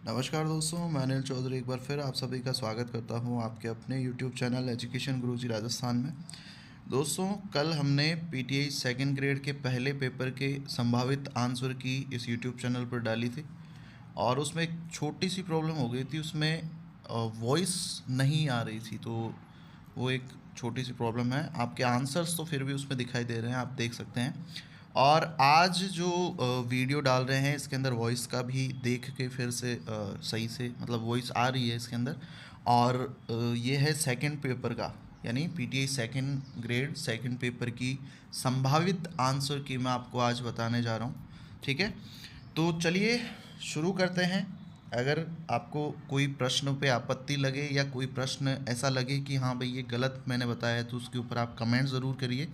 नमस्कार दोस्तों, मैं अनिल चौधरी एक बार फिर आप सभी का स्वागत करता हूं आपके अपने यूट्यूब चैनल एजुकेशन गुरुजी राजस्थान में। दोस्तों, कल हमने पीटीआई सेकंड ग्रेड के पहले पेपर के संभावित आंसर की इस यूट्यूब चैनल पर डाली थी और उसमें एक छोटी सी प्रॉब्लम हो गई थी। उसमें वॉइस नहीं आ रही थी, तो वो एक छोटी सी प्रॉब्लम है। आपके आंसर्स तो फिर भी उसमें दिखाई दे रहे हैं, आप देख सकते हैं। और आज जो वीडियो डाल रहे हैं इसके अंदर वॉइस का भी देख के फिर से सही से मतलब वॉइस आ रही है इसके अंदर। और ये है सेकंड पेपर का, यानी PTI second grade second paper की संभावित आंसर की मैं आपको आज बताने जा रहा हूँ। ठीक है, तो चलिए शुरू करते हैं। अगर आपको कोई प्रश्न पे आपत्ति लगे या कोई प्रश्न ऐसा लगे कि हाँ भाई ये गलत मैंने बताया है, तो उसके ऊपर आप कमेंट ज़रूर करिए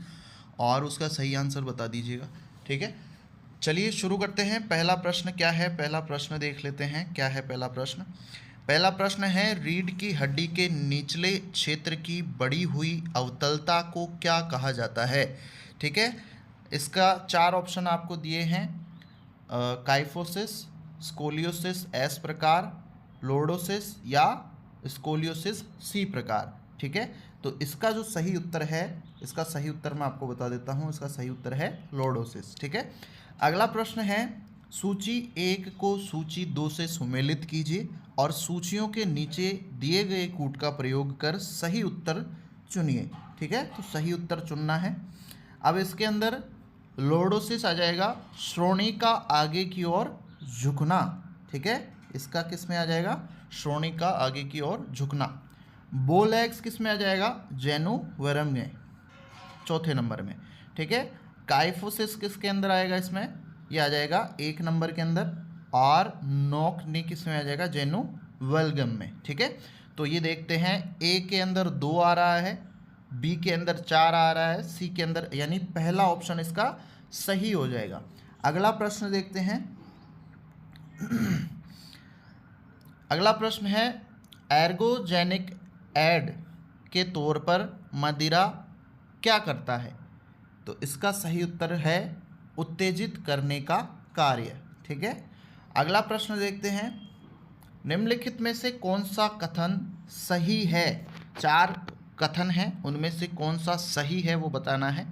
और उसका सही आंसर बता दीजिएगा। ठीक है, चलिए शुरू करते हैं। पहला प्रश्न क्या है, पहला प्रश्न देख लेते हैं। क्या है पहला प्रश्न? पहला प्रश्न है, रीढ़ की हड्डी के निचले क्षेत्र की बढ़ी हुई अवतलता को क्या कहा जाता है? ठीक है, इसका 4 ऑप्शन आपको दिए हैं। काइफोसिस, स्कोलियोसिस एस प्रकार, लोर्डोसिस या स्कोलियोसिस सी प्रकार। ठीक है, तो इसका जो सही उत्तर है, इसका सही उत्तर मैं आपको बता देता हूं। इसका सही उत्तर है लोर्डोसिस। ठीक है, अगला प्रश्न है, सूची 1 को सूची 2 से सुमेलित कीजिए और सूचियों के नीचे दिए गए कूट का प्रयोग कर सही उत्तर चुनिए। ठीक है, तो सही उत्तर चुनना है। अब इसके अंदर लोर्डोसिस आ जाएगा, श्रोणि का आगे की ओर झुकना। ठीक है, इसका किस में आ जाएगा? श्रोणि का आगे की ओर झुकना। बोलैक्स किस में आ जाएगा? जेनुवरम में, चौथे नंबर में। ठीक है, काइफोसिस किसके अंदर आएगा? इसमें ये आ जाएगा 1 नंबर के अंदर। और नोकनी किस में आ जाएगा? जेनुवल्गम में। ठीक है, तो ये देखते हैं, ए के अंदर 2 आ रहा है, बी के अंदर 4 आ रहा है, सी के अंदर, यानी पहला ऑप्शन इसका सही हो जाएगा। अगला प्रश्न देखते हैं। अगला प्रश्न है, एर्गोजेनिक एड के तौर पर मदिरा क्या करता है? तो इसका सही उत्तर है उत्तेजित करने का कार्य। ठीक है, अगला प्रश्न देखते हैं, निम्नलिखित में से कौन सा कथन सही है? 4 कथन हैं, उनमें से कौन सा सही है वो बताना है।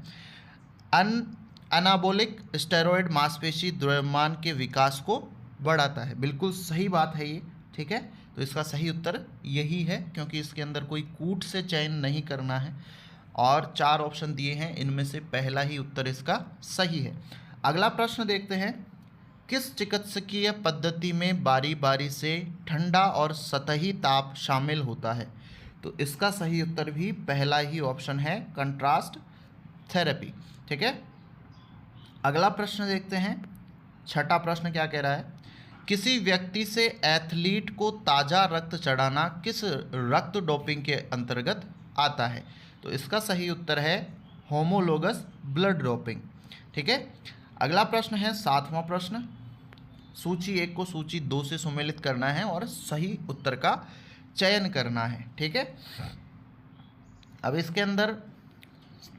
अनाबोलिक स्टेरॉयड मांसपेशी द्रव्यमान के विकास को बढ़ाता है। बिल्कुल सही बात है ये। ठीक है, तो इसका सही उत्तर यही है, क्योंकि इसके अंदर कोई कूट से चयन नहीं करना है और 4 ऑप्शन दिए हैं, इनमें से पहला ही उत्तर इसका सही है। अगला प्रश्न देखते हैं, किस चिकित्सकीय पद्धति में बारी बारी से ठंडा और सतही ताप शामिल होता है? तो इसका सही उत्तर भी पहला ही ऑप्शन है, कंट्रास्ट थेरेपी। ठीक है, अगला प्रश्न देखते हैं। छठा प्रश्न क्या कह रहा है, किसी व्यक्ति से एथलीट को ताज़ा रक्त चढ़ाना किस रक्त डोपिंग के अंतर्गत आता है? तो इसका सही उत्तर है होमोलोगस ब्लड डोपिंग। ठीक है, अगला प्रश्न है 7वां प्रश्न, सूची 1 को सूची 2 से सुमेलित करना है और सही उत्तर का चयन करना है। ठीक है, अब इसके अंदर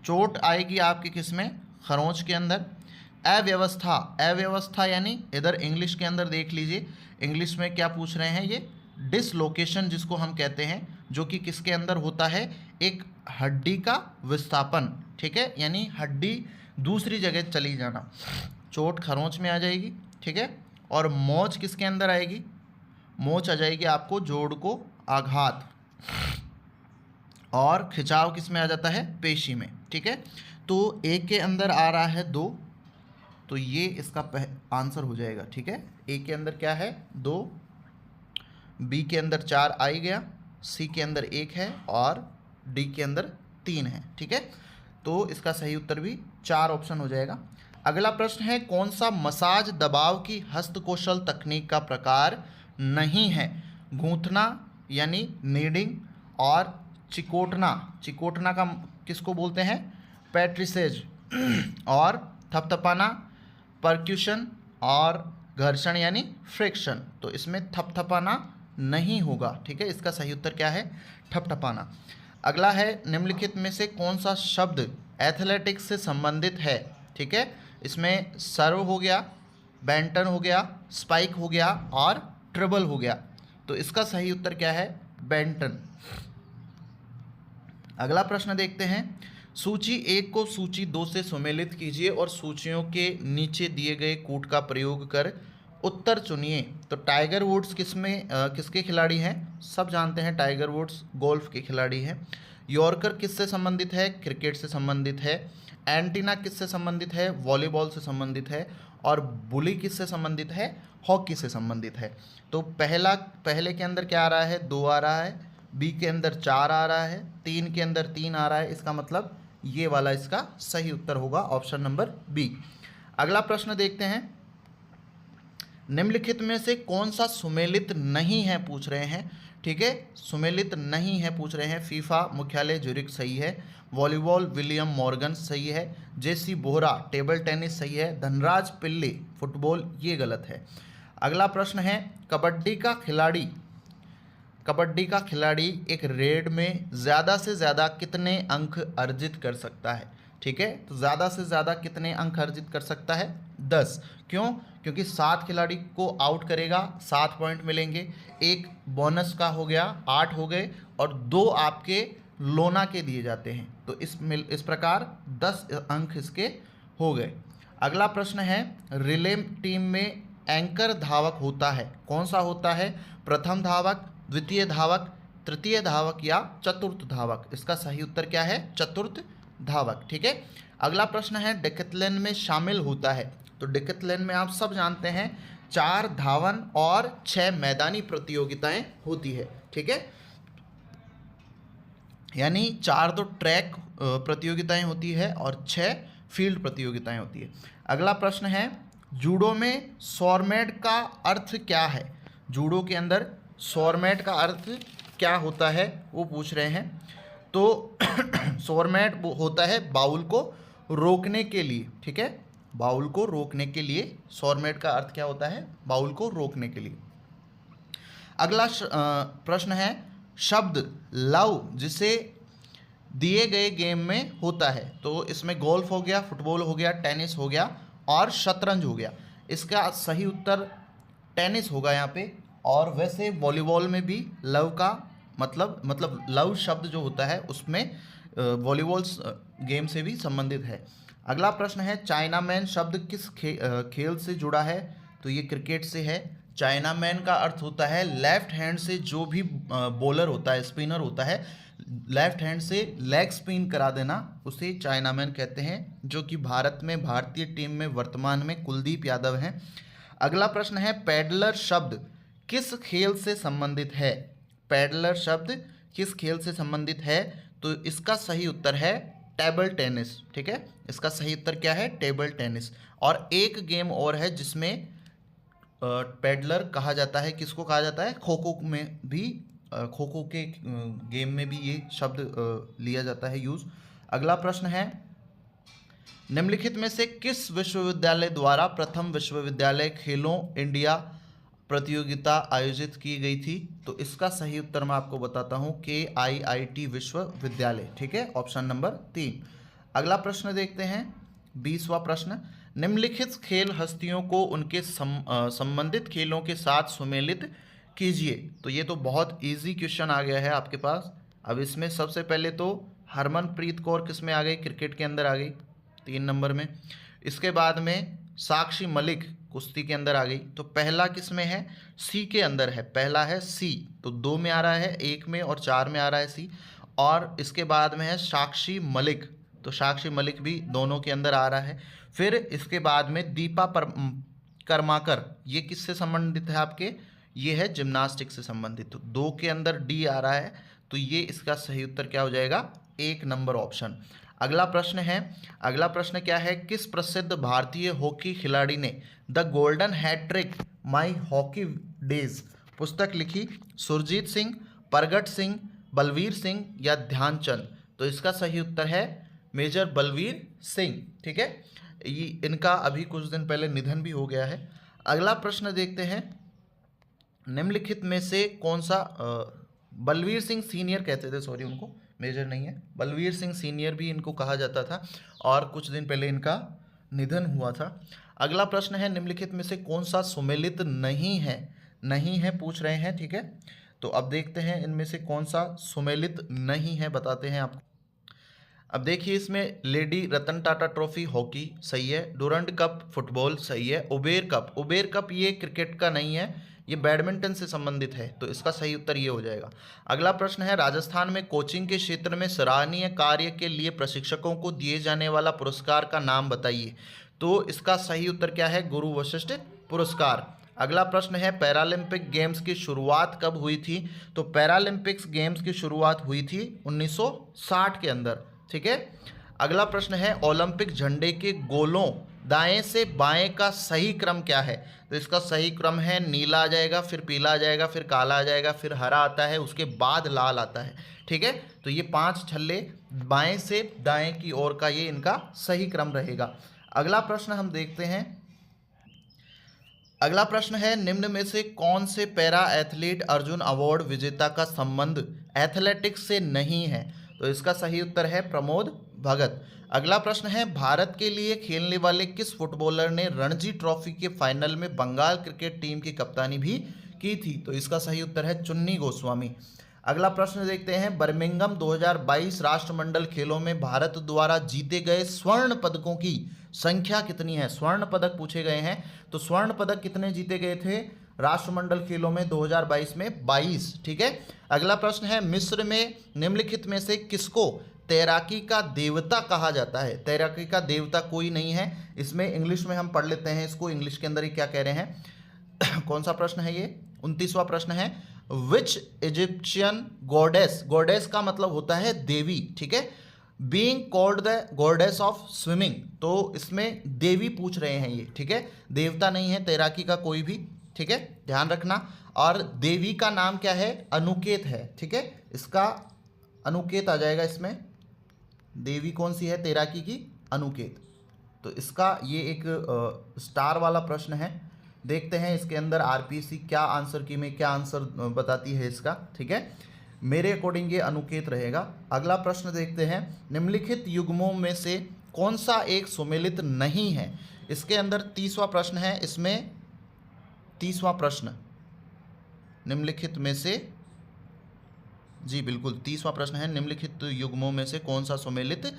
चोट आएगी आपकी किसमें? खरोंच के अंदर। अव्यवस्था, अव्यवस्था यानी इधर इंग्लिश के अंदर देख लीजिए, इंग्लिश में क्या पूछ रहे हैं, ये डिसलोकेशन जिसको हम कहते हैं, जो कि किसके अंदर होता है? एक हड्डी का विस्थापन। ठीक है, यानी हड्डी दूसरी जगह चली जाना। चोट खरोंच में आ जाएगी। ठीक है, और मोच किसके अंदर आएगी? मोच आ जाएगी आपको जोड़ को आघात। और खिंचाव किस में आ जाता है? पेशी में। ठीक है, तो ए के अंदर आ रहा है 2, तो ये इसका आंसर हो जाएगा। ठीक है, ए के अंदर क्या है? 2, बी के अंदर 4 आ ही गया, सी के अंदर 1 है और डी के अंदर 3 है। ठीक है, तो इसका सही उत्तर भी 4 ऑप्शन हो जाएगा। अगला प्रश्न है, कौन सा मसाज दबाव की हस्तकौशल तकनीक का प्रकार नहीं है? गूंथना यानी नीडिंग, और चिकोटना, चिकोटना का किसको बोलते हैं? पैट्रिसेज, और थपथपाना परक्यूशन, और घर्षण यानी फ्रिक्शन। तो इसमें थपथपाना नहीं होगा। ठीक है, इसका सही उत्तर क्या है? थपथपाना। अगला है, निम्नलिखित में से कौन सा शब्द एथलेटिक्स से संबंधित है? ठीक है, इसमें सर्व हो गया, बैंटन हो गया, स्पाइक हो गया और ट्रबल हो गया। तो इसका सही उत्तर क्या है? बेंटन। अगला प्रश्न देखते हैं। सूची 1 को सूची 2 से सुमेलित कीजिए और सूचियों के नीचे दिए गए कूट का प्रयोग कर उत्तर चुनिए। तो टाइगर वुड्स किसके खिलाड़ी हैं? सब जानते हैं टाइगर वुड्स गोल्फ के खिलाड़ी हैं। यॉर्कर किससे संबंधित है? क्रिकेट से संबंधित है। एंटीना किससे संबंधित है? वॉलीबॉल से संबंधित है। और बुली किससे संबंधित है? हॉकी से संबंधित है। तो पहले के अंदर क्या आ रहा है? 2 आ रहा है। बी के अंदर 4 आ रहा है। 3 के अंदर 3 आ रहा है। इसका मतलब ये वाला इसका सही उत्तर होगा, ऑप्शन नंबर बी। अगला प्रश्न देखते हैं। निम्नलिखित में से कौन सा सुमेलित नहीं है पूछ रहे हैं। ठीक है, सुमेलित नहीं है पूछ रहे हैं। फीफा मुख्यालय ज्यूरिख सही है। वॉलीबॉल विलियम मॉर्गन सही है। जेसी बोहरा टेबल टेनिस सही है। धनराज पिल्ले फुटबॉल ये गलत है। अगला प्रश्न है। कबड्डी का खिलाड़ी एक रेड में ज़्यादा से ज़्यादा कितने अंक अर्जित कर सकता है? ठीक है, तो ज़्यादा से ज़्यादा कितने अंक अर्जित कर सकता है? 10। क्यों? क्योंकि 7 खिलाड़ी को आउट करेगा, 7 पॉइंट मिलेंगे। एक बोनस का हो गया, 8 हो गए, और 2 आपके लोना के दिए जाते हैं। तो इस प्रकार 10 अंक इसके हो गए। अगला प्रश्न है। रिले टीम में एंकर धावक होता है, कौन सा होता है? प्रथम धावक, द्वितीय धावक, तृतीय धावक या चतुर्थ धावक? इसका सही उत्तर क्या है? चतुर्थ धावक। ठीक है। अगला प्रश्न है। डेकेथलॉन में शामिल होता है। तो डेकेथलॉन में आप सब जानते हैं 4 धावन और 6 मैदानी प्रतियोगिताएं होती है। ठीक है, यानी 4 तो ट्रैक प्रतियोगिताएं होती है और 6 फील्ड प्रतियोगिताएं होती है। अगला प्रश्न है। जूडो में सॉरमेट का अर्थ क्या है? जूडो के अंदर सॉरमेट का अर्थ क्या होता है वो पूछ रहे हैं। तो सॉरमेट होता है बाउल को रोकने के लिए। ठीक है, बाउल को रोकने के लिए सॉरमेट का अर्थ क्या होता है? बाउल को रोकने के लिए। अगला प्रश्न है। शब्द लव जिसे दिए गए गेम में होता है। तो इसमें गोल्फ हो गया, फुटबॉल हो गया, टेनिस हो गया और शतरंज हो गया। इसका सही उत्तर टेनिस होगा यहाँ पे। और वैसे वॉलीबॉल में भी लव का मतलब लव शब्द जो होता है उसमें वॉलीबॉल गेम से भी संबंधित है। अगला प्रश्न है। चाइना मैन शब्द किस खेल से जुड़ा है? तो ये क्रिकेट से है। चाइना मैन का अर्थ होता है लेफ्ट हैंड से जो भी बॉलर होता है, स्पिनर होता है, लेफ्ट हैंड से लेग स्पिन करा देना, उसे चाइना मैन कहते हैं, जो कि भारतीय टीम में वर्तमान में कुलदीप यादव हैं। अगला प्रश्न है। पैडलर शब्द किस खेल से संबंधित है? पैडलर शब्द किस खेल से संबंधित है? तो इसका सही उत्तर है टेबल टेनिस। ठीक है, इसका सही उत्तर क्या है? Table tennis. और एक गेम और है जिसमें पैडलर कहा जाता है। किसको कहा जाता है? खो खो में भी, खो खो के गेम में भी ये शब्द लिया जाता है यूज़। अगला प्रश्न है। निम्नलिखित में से किस विश्वविद्यालय द्वारा प्रथम विश्वविद्यालय खेलो इंडिया प्रतियोगिता आयोजित की गई थी? तो इसका सही उत्तर मैं आपको बताता हूं, KIIT विश्वविद्यालय। ठीक है, ऑप्शन नंबर 3। अगला प्रश्न देखते हैं, 20वां प्रश्न। निम्नलिखित खेल हस्तियों को उनके संबंधित खेलों के साथ सुमेलित कीजिए। तो ये तो बहुत इजी क्वेश्चन आ गया है आपके पास। अब इसमें सबसे पहले तो हरमनप्रीत कौर किस में आ गई? क्रिकेट के अंदर आ गई 3 नंबर में। इसके बाद में साक्षी मलिक कुश्ती के अंदर आ गई। तो पहला किस में है? सी के अंदर है। पहला है सी, तो 2 में आ रहा है, 1 में और 4 में आ रहा है सी। और इसके बाद में है साक्षी मलिक, तो साक्षी मलिक भी दोनों के अंदर आ रहा है। फिर इसके बाद में दीपा कर्माकर, ये किससे संबंधित है आपके? ये है जिम्नास्टिक से संबंधित। तो 2 के अंदर डी आ रहा है, तो ये इसका सही उत्तर क्या हो जाएगा? 1 नंबर ऑप्शन। अगला प्रश्न है। अगला प्रश्न क्या है? किस प्रसिद्ध भारतीय हॉकी खिलाड़ी ने the golden hattrick my hockey days पुस्तक लिखी? सुरजीत सिंह, प्रगट सिंह, बलवीर सिंह या ध्यानचंद? तो इसका सही उत्तर है मेजर बलवीर सिंह। ठीक है, ये इनका अभी कुछ दिन पहले निधन भी हो गया है। अगला प्रश्न देखते हैं। निम्नलिखित में से कौन सा बलवीर सिंह सीनियर कहते थे, सॉरी उनको, मेजर नहीं है, बलवीर सिंह सीनियर भी इनको कहा जाता था और कुछ दिन पहले इनका निधन हुआ था। अगला प्रश्न है। निम्नलिखित में से कौन सा सुमेलित नहीं है? नहीं है पूछ रहे हैं, ठीक है। तो अब देखते हैं इनमें से कौन सा सुमेलित नहीं है, बताते हैं आपको। अब देखिए इसमें lady Ratan Tata trophy hockey सही है, डूरंड कप फुटबॉल सही है, उबेर कप ये क्रिकेट का नहीं है, ये बैडमिंटन से संबंधित है, तो इसका सही उत्तर ये हो जाएगा। अगला प्रश्न है राजस्थान में कोचिंग के क्षेत्र में सराहनीय कार्य के लिए प्रशिक्षकों को दिए जाने वाला पुरस्कार का नाम बताइए। तो इसका सही उत्तर क्या है, गुरु वशिष्ठ पुरस्कार। अगला प्रश्न है पैरालंपिक गेम्स की शुरुआत कब हुई थी। तो पैरालंपिक्स गेम्स की शुरुआत हुई थी 1960 के अंदर, ठीक है। अगला प्रश्न है ओलंपिक झंडे के गोलों दाएं से बाएं का सही क्रम क्या है। तो इसका सही क्रम है नीला आ जाएगा, फिर पीला आ जाएगा, फिर काला आ जाएगा, फिर हरा आता है, उसके बाद लाल आता है, ठीक है। तो ये 5 छल्ले बाएं से दाएं की ओर का ये इनका सही क्रम रहेगा। अगला प्रश्न हम देखते हैं। अगला प्रश्न है निम्न में से कौन से पैरा एथलीट अर्जुन अवार्ड विजेता का संबंध एथलेटिक्स से नहीं है। तो इसका सही उत्तर है प्रमोद भगत। अगला प्रश्न है भारत के लिए खेलने वाले किस फुटबॉलर ने रणजी ट्रॉफी के फाइनल में बंगाल क्रिकेट टीम की कप्तानी भी की थी। तो इसका सही उत्तर है चुन्नी गोस्वामी। अगला प्रश्न देखते हैं बर्मिंघम 2022 राष्ट्रमंडल खेलों में भारत द्वारा जीते गए स्वर्ण पदकों की संख्या कितनी है। स्वर्ण पदक पूछे गए हैं, तो स्वर्ण पदक कितने जीते गए थे राष्ट्रमंडल खेलों में 2022 में 22, ठीक है। अगला प्रश्न है मिस्र में निम्नलिखित में से किसको तैराकी का देवता कहा जाता है। तैराकी का देवता कोई नहीं है, इसमें इंग्लिश में हम पढ़ लेते हैं इसको, इंग्लिश के अंदर ही क्या कह रहे हैं। कौन सा प्रश्न है ये, 29वां प्रश्न है विच इजिप्शियन गॉडेस, गॉडेस का मतलब होता है देवी, ठीक है। Being called the goddess of swimming, तो इसमें देवी पूछ रहे हैं ये, ठीक है, देवता नहीं है तैराकी का कोई भी, ठीक है, ध्यान रखना। और देवी का नाम क्या है, अनुकेत है, ठीक है, इसका अनुकेत आ जाएगा इसमें। देवी कौन सी है तैराकी की, अनुकेत। तो इसका ये एक स्टार वाला प्रश्न है। देखते हैं इसके अंदर आरपीसी क्या आंसर की में क्या आंसर बताती है इसका, ठीक है। मेरे अकॉर्डिंग ये अनुकेत रहेगा। अगला प्रश्न देखते हैं निम्नलिखित युग्मों में से कौन सा एक सुमेलित नहीं है। इसके अंदर 30वां प्रश्न है, इसमें 30वां प्रश्न निम्नलिखित में से, जी बिल्कुल 30वां प्रश्न है निम्नलिखित युग्मों में से कौन सा सुमेलित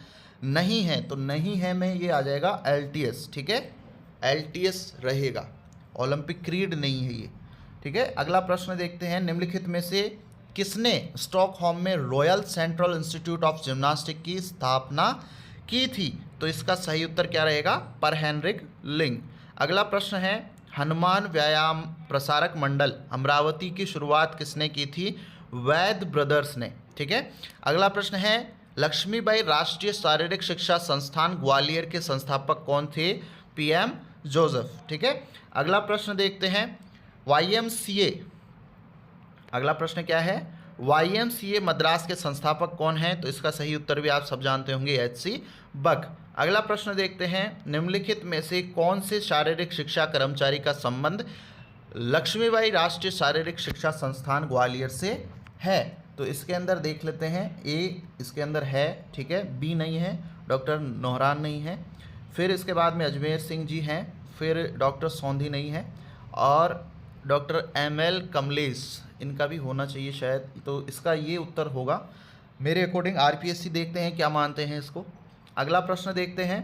नहीं है। तो नहीं है में ये आ जाएगा एलटीएस, ठीक है, एलटीएस रहेगा, ओलंपिक क्रीड नहीं है ये, ठीक है। अगला प्रश्न देखते हैं निम्नलिखित में से किसने स्टॉकहोम में royal central institute of gymnastic की स्थापना की थी। तो इसका सही उत्तर क्या रहेगा, पर हेनरिक लिंग। अगला प्रश्न है हनुमान व्यायाम प्रसारक मंडल अमरावती की शुरुआत किसने की थी, वैद ब्रदर्स ने, ठीक है। अगला प्रश्न है लक्ष्मीबाई राष्ट्रीय शारीरिक शिक्षा संस्थान ग्वालियर के संस्थापक कौन थे, पीएम जोसेफ, ठीक है। अगला प्रश्न देखते हैं YMCA, अगला प्रश्न क्या है, YMCA मद्रास के संस्थापक कौन हैं। तो इसका सही उत्तर भी आप सब जानते होंगे, HC बक। अगला प्रश्न देखते हैं निम्नलिखित में से कौन से शारीरिक शिक्षा कर्मचारी का संबंध लक्ष्मीबाई राष्ट्रीय शारीरिक शिक्षा संस्थान ग्वालियर से है। तो इसके अंदर देख लेते हैं, ए इसके अंदर है, ठीक है, बी नहीं है, डॉक्टर नोहरान नहीं है, फिर इसके बाद में अजमेर सिंह जी हैं, फिर डॉक्टर सौंधी नहीं है, और डॉक्टर ML कमलेश इनका भी होना चाहिए शायद। तो इसका ये उत्तर होगा मेरे अकॉर्डिंग। RPSC देखते हैं क्या मानते हैं इसको। अगला प्रश्न देखते हैं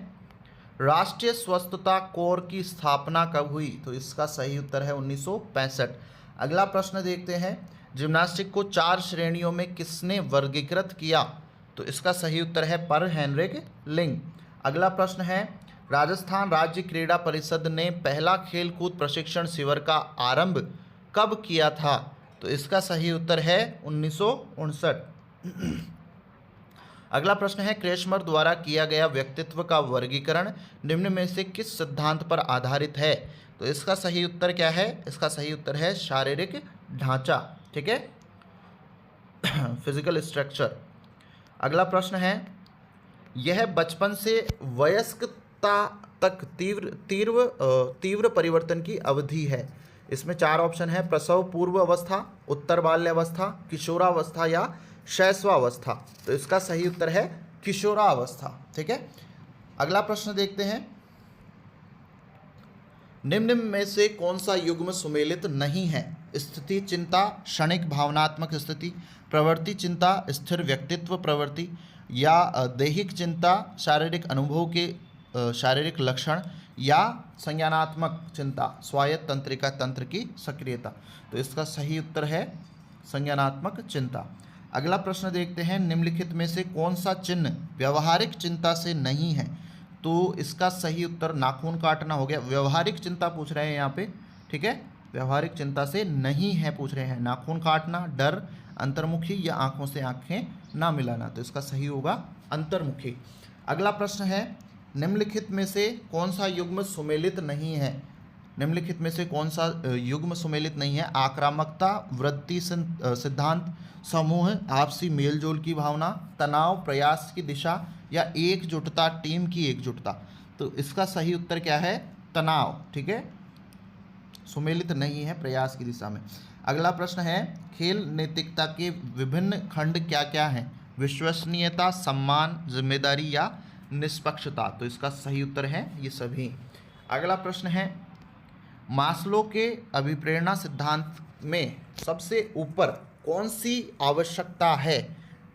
राष्ट्रीय स्वच्छता कोर की स्थापना कब हुई। तो इसका सही उत्तर है 1965। अगला प्रश्न देखते हैं जिम्नास्टिक को 4 श्रेणियों में किसने वर्गीकृत किया। तो इसका सही उत्तर है पर हेनरिक लिंग। अगला प्रश्न है राजस्थान राज्य क्रीड़ा परिषद ने पहला खेलकूद प्रशिक्षण शिविर का आरंभ कब किया था। तो इसका सही उत्तर है 1959। अगला प्रश्न है क्रेशमर द्वारा किया गया व्यक्तित्व का वर्गीकरण निम्न में से किस सिद्धांत पर आधारित है। तो इसका सही उत्तर क्या है, इसका सही उत्तर है शारीरिक ढांचा, ठीक है, फिजिकल स्ट्रक्चर। अगला प्रश्न है यह बचपन से वयस्कता तक तीव्र परिवर्तन की अवधि है। इसमें 4 ऑप्शन है, प्रसव पूर्व अवस्था, उत्तर बाल्यावस्था, किशोरावस्था या शैशवावस्था। तो इसका सही उत्तर है किशोरावस्था, ठीक है। अगला प्रश्न देखते हैं निम्न में से कौन सा युग्म सुमेलित नहीं है? स्थिति चिंता, क्षणिक भावनात्मक स्थिति, प्रवृत्ति चिंता, स्थिर व्यक्तित्व प्रवृत्ति, या दैहिक चिंता, शारीरिक अनुभव के शारीरिक लक्षण, या संज्ञानात्मक चिंता, स्वायत्त तंत्रिका तंत्र की सक्रियता। तो इसका सही उत्तर है संज्ञानात्मक चिंता। अगला प्रश्न देखते हैं, निम्नलिखित में से कौन सा चिन्ह व्यवहारिक चिंता से नहीं है? तो इसका सही उत्तर नाखून काटना हो गया। व्यवहारिक चिंता पूछ रहे हैं यहाँ पे, ठीक है, व्यवहारिक चिंता से नहीं है पूछ रहे हैं। नाखून काटना, डर, अंतर्मुखी, या आंखों से आंखें ना मिलाना। तो इसका सही होगा अंतर्मुखी। अगला प्रश्न है, निम्नलिखित में से कौन सा युग्म सुमेलित नहीं है? निम्नलिखित में से कौन सा युग्म सुमेलित नहीं है? आक्रामकता, वृत्ति सिद्धांत, समूह, आपसी मेलजोल की भावना, तनाव, प्रयास की दिशा, या एकजुटता, टीम की एकजुटता। तो इसका सही उत्तर क्या है? तनाव, ठीक है, सुमेलित नहीं है प्रयास की दिशा में। अगला प्रश्न है, खेल नैतिकता के विभिन्न खंड क्या क्या हैं? विश्वसनीयता, सम्मान, जिम्मेदारी, या निष्पक्षता। तो इसका सही उत्तर है ये सभी। अगला प्रश्न है, मास्लो के अभिप्रेरणा सिद्धांत में सबसे ऊपर कौन सी आवश्यकता है?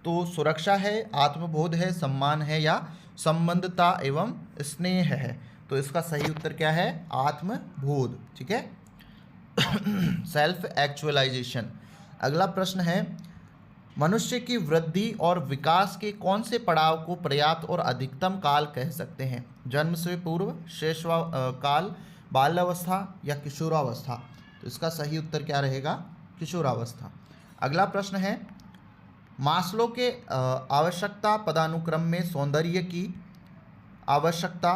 तो सुरक्षा है, आत्मबोध है, सम्मान है, या संबंधता एवं स्नेह है। तो इसका सही उत्तर क्या है? आत्मबोध, ठीक है, सेल्फ एक्चुअलाइजेशन। अगला प्रश्न है, मनुष्य की वृद्धि और विकास के कौन से पड़ाव को पर्याप्त और अधिकतम काल कह सकते हैं? जन्म से पूर्व, काल, बाल्यावस्था, या किशोरावस्था। तो इसका सही उत्तर क्या रहेगा? किशोरावस्था। अगला प्रश्न है, मास्लो के आवश्यकता पदानुक्रम में सौंदर्य की आवश्यकता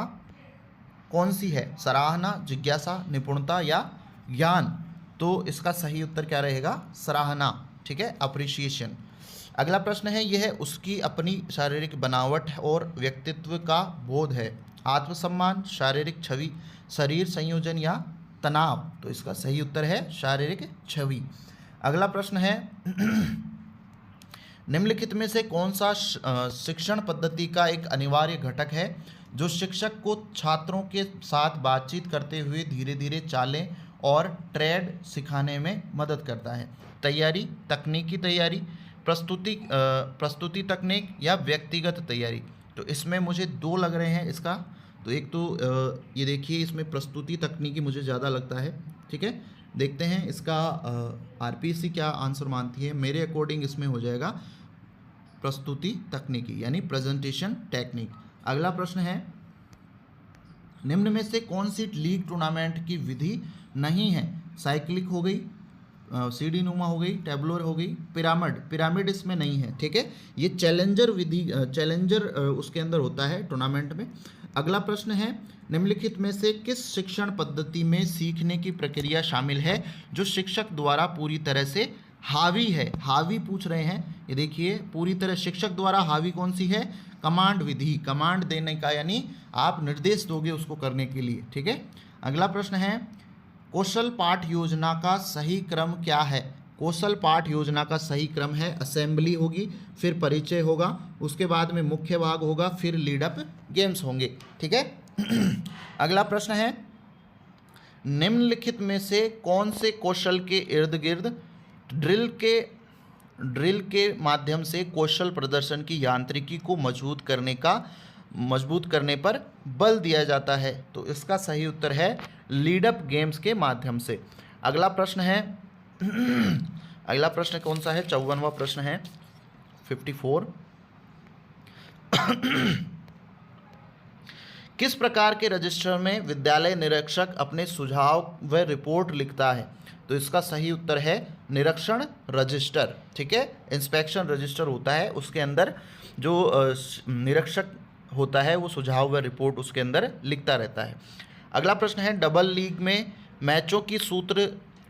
कौन सी है? सराहना, जिज्ञासा, निपुणता, या ज्ञान। तो इसका सही उत्तर क्या रहेगा? सराहना, ठीक है, अप्रिसिएशन। अगला प्रश्न है, यह उसकी अपनी शारीरिक बनावट और व्यक्तित्व का बोध है। आत्मसम्मान, शारीरिक छवि, शरीर संयोजन, या तनाव। तो इसका सही उत्तर है शारीरिक छवि। अगला प्रश्न है, निम्नलिखित में से कौन सा शिक्षण पद्धति का एक अनिवार्य घटक है जो शिक्षक को छात्रों के साथ बातचीत करते हुए धीरे धीरे चालें और ट्रेड सिखाने में मदद करता है? तैयारी, तकनीकी तैयारी, प्रस्तुति तकनीक, या व्यक्तिगत तैयारी। तो इसमें मुझे दो लग रहे हैं इसका। तो एक तो ये देखिए, इसमें प्रस्तुति तकनीकी मुझे ज़्यादा लगता है, ठीक है। देखते हैं इसका आरपीसी क्या आंसर मानती है। मेरे अकॉर्डिंग इसमें हो जाएगा प्रस्तुति तकनीकी, यानी प्रेजेंटेशन टेक्निक। अगला प्रश्न है, निम्न में से कौन सी लीग टूर्नामेंट की विधि नहीं है? साइक्लिक हो गई, सीढ़ी नुमा हो गई, टेबलर हो गई, पिरामिड इसमें नहीं है, ठीक है। ये चैलेंजर विधि, चैलेंजर उसके अंदर होता है टूर्नामेंट में। अगला प्रश्न है, निम्नलिखित में से किस शिक्षण पद्धति में सीखने की प्रक्रिया शामिल है जो शिक्षक द्वारा पूरी तरह से हावी है? हावी पूछ रहे हैं, ये देखिए, पूरी तरह शिक्षक द्वारा हावी कौन सी है? कमांड विधि, कमांड देने का, यानी आप निर्देश दोगे उसको करने के लिए, ठीक है। अगला प्रश्न है, कौशल पाठ योजना का सही क्रम क्या है? कौशल पाठ योजना का सही क्रम है, असेंबली होगी, फिर परिचय होगा, उसके बाद में मुख्य भाग होगा, फिर लीडअप गेम्स होंगे, ठीक है। अगला प्रश्न है, निम्नलिखित में से कौन से कौशल के इर्द गिर्द ड्रिल के माध्यम से कौशल प्रदर्शन की यांत्रिकी को मजबूत करने पर बल दिया जाता है? तो इसका सही उत्तर है लीडअप गेम्स के माध्यम से। अगला प्रश्न है, अगला प्रश्न कौन सा है? 54वां प्रश्न है, 54। किस प्रकार के रजिस्टर में विद्यालय निरीक्षक अपने सुझाव व रिपोर्ट लिखता है? तो इसका सही उत्तर है निरीक्षण रजिस्टर, ठीक है। इंस्पेक्शन रजिस्टर होता है, उसके अंदर जो निरीक्षक होता है वो सुझाव व रिपोर्ट उसके अंदर लिखता रहता है। अगला प्रश्न है, डबल लीग में मैचों की